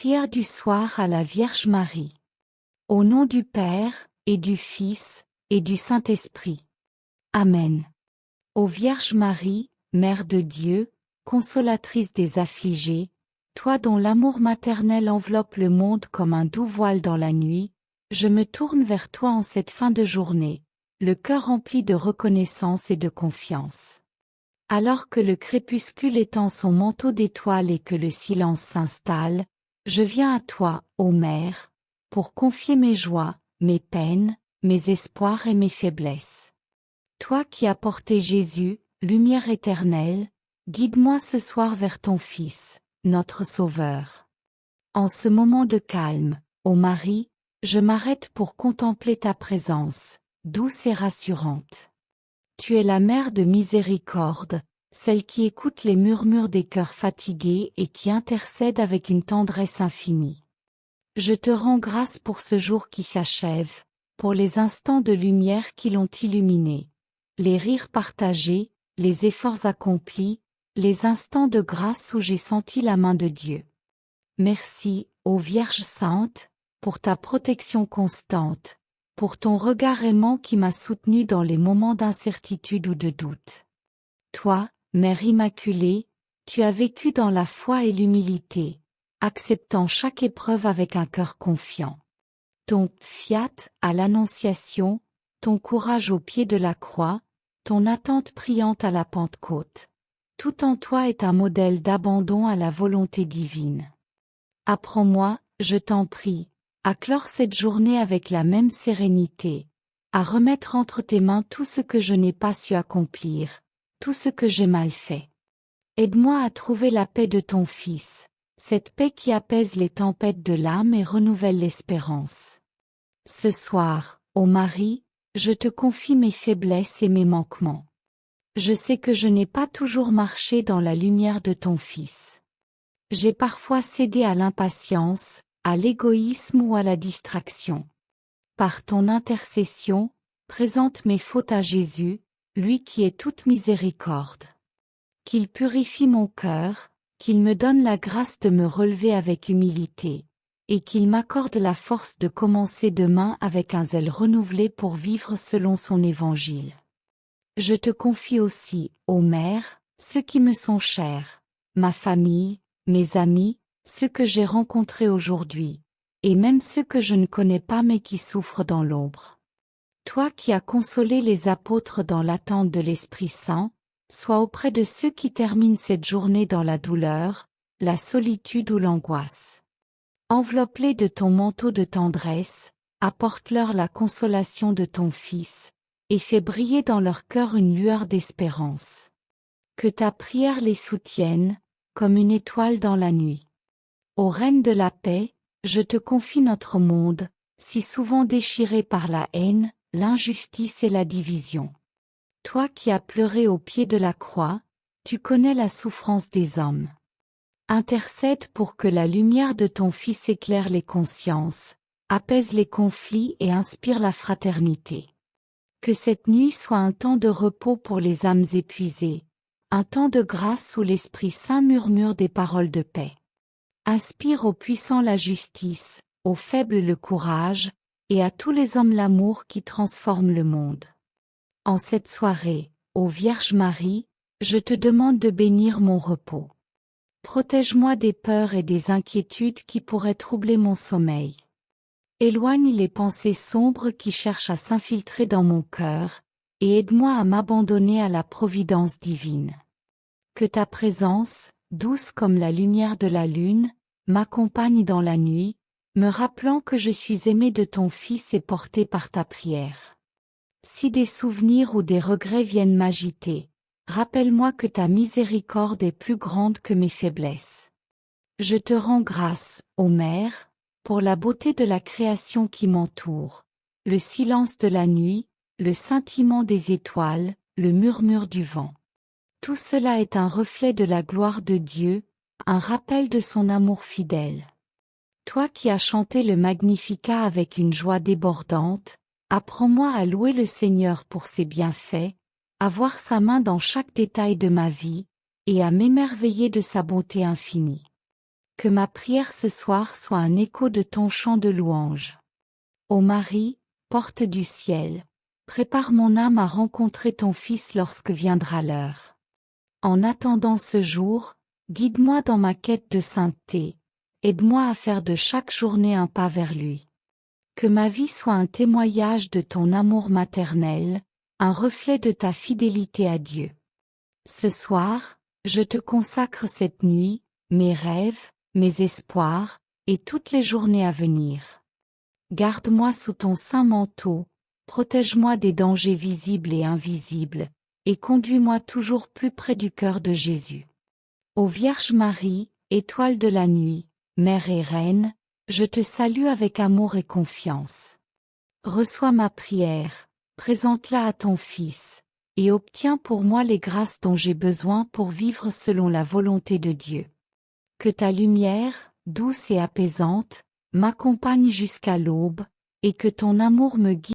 Prière du soir à la Vierge Marie. Au nom du Père, et du Fils, et du Saint-Esprit. Amen. Ô Vierge Marie, Mère de Dieu, consolatrice des affligés, toi dont l'amour maternel enveloppe le monde comme un doux voile dans la nuit, je me tourne vers toi en cette fin de journée, le cœur rempli de reconnaissance et de confiance. Alors que le crépuscule étend son manteau d'étoiles et que le silence s'installe, je viens à toi, ô Mère, pour confier mes joies, mes peines, mes espoirs et mes faiblesses. Toi qui as porté Jésus, lumière éternelle, guide-moi ce soir vers ton Fils, notre Sauveur. En ce moment de calme, ô Marie, je m'arrête pour contempler ta présence, douce et rassurante. Tu es la mère de miséricorde, celle qui écoute les murmures des cœurs fatigués et qui intercède avec une tendresse infinie. Je te rends grâce pour ce jour qui s'achève, pour les instants de lumière qui l'ont illuminé, les rires partagés, les efforts accomplis, les instants de grâce où j'ai senti la main de Dieu. Merci, ô Vierge Sainte, pour ta protection constante, pour ton regard aimant qui m'a soutenue dans les moments d'incertitude ou de doute. Toi, Mère Immaculée, tu as vécu dans la foi et l'humilité, acceptant chaque épreuve avec un cœur confiant. Ton fiat à l'Annonciation, ton courage au pied de la croix, ton attente priante à la Pentecôte. Tout en toi est un modèle d'abandon à la volonté divine. Apprends-moi, je t'en prie, à clore cette journée avec la même sérénité, à remettre entre tes mains tout ce que je n'ai pas su accomplir, tout ce que j'ai mal fait. Aide-moi à trouver la paix de ton Fils, cette paix qui apaise les tempêtes de l'âme et renouvelle l'espérance. Ce soir, ô Marie, je te confie mes faiblesses et mes manquements. Je sais que je n'ai pas toujours marché dans la lumière de ton Fils. J'ai parfois cédé à l'impatience, à l'égoïsme ou à la distraction. Par ton intercession, présente mes fautes à Jésus, lui qui est toute miséricorde. Qu'il purifie mon cœur, qu'il me donne la grâce de me relever avec humilité, et qu'il m'accorde la force de commencer demain avec un zèle renouvelé pour vivre selon son évangile. Je te confie aussi, ô Mère, ceux qui me sont chers, ma famille, mes amis, ceux que j'ai rencontrés aujourd'hui, et même ceux que je ne connais pas mais qui souffrent dans l'ombre. Toi qui as consolé les apôtres dans l'attente de l'Esprit Saint, sois auprès de ceux qui terminent cette journée dans la douleur, la solitude ou l'angoisse. Enveloppe-les de ton manteau de tendresse, apporte-leur la consolation de ton Fils, et fais briller dans leur cœur une lueur d'espérance. Que ta prière les soutienne, comme une étoile dans la nuit. Ô Reine de la paix, je te confie notre monde, si souvent déchiré par la haine, l'injustice et la division. Toi qui as pleuré au pied de la croix, tu connais la souffrance des hommes. Intercède pour que la lumière de ton Fils éclaire les consciences, apaise les conflits et inspire la fraternité. Que cette nuit soit un temps de repos pour les âmes épuisées, un temps de grâce où l'Esprit Saint murmure des paroles de paix. Inspire aux puissants la justice, aux faibles le courage, et à tous les hommes l'amour qui transforme le monde. En cette soirée, ô Vierge Marie, je te demande de bénir mon repos. Protège-moi des peurs et des inquiétudes qui pourraient troubler mon sommeil. Éloigne les pensées sombres qui cherchent à s'infiltrer dans mon cœur, et aide-moi à m'abandonner à la providence divine. Que ta présence, douce comme la lumière de la lune, m'accompagne dans la nuit, me rappelant que je suis aimé de ton Fils et porté par ta prière. Si des souvenirs ou des regrets viennent m'agiter, rappelle-moi que ta miséricorde est plus grande que mes faiblesses. Je te rends grâce, ô Mère, pour la beauté de la création qui m'entoure, le silence de la nuit, le scintillement des étoiles, le murmure du vent. Tout cela est un reflet de la gloire de Dieu, un rappel de son amour fidèle. Toi qui as chanté le Magnificat avec une joie débordante, apprends-moi à louer le Seigneur pour ses bienfaits, à voir sa main dans chaque détail de ma vie, et à m'émerveiller de sa bonté infinie. Que ma prière ce soir soit un écho de ton chant de louange. Ô Marie, porte du ciel, prépare mon âme à rencontrer ton Fils lorsque viendra l'heure. En attendant ce jour, guide-moi dans ma quête de sainteté, aide-moi à faire de chaque journée un pas vers lui. Que ma vie soit un témoignage de ton amour maternel, un reflet de ta fidélité à Dieu. Ce soir, je te consacre cette nuit, mes rêves, mes espoirs, et toutes les journées à venir. Garde-moi sous ton saint manteau, protège-moi des dangers visibles et invisibles, et conduis-moi toujours plus près du cœur de Jésus. Ô Vierge Marie, étoile de la nuit, Mère et Reine, je te salue avec amour et confiance. Reçois ma prière, présente-la à ton Fils, et obtiens pour moi les grâces dont j'ai besoin pour vivre selon la volonté de Dieu. Que ta lumière, douce et apaisante, m'accompagne jusqu'à l'aube, et que ton amour me guide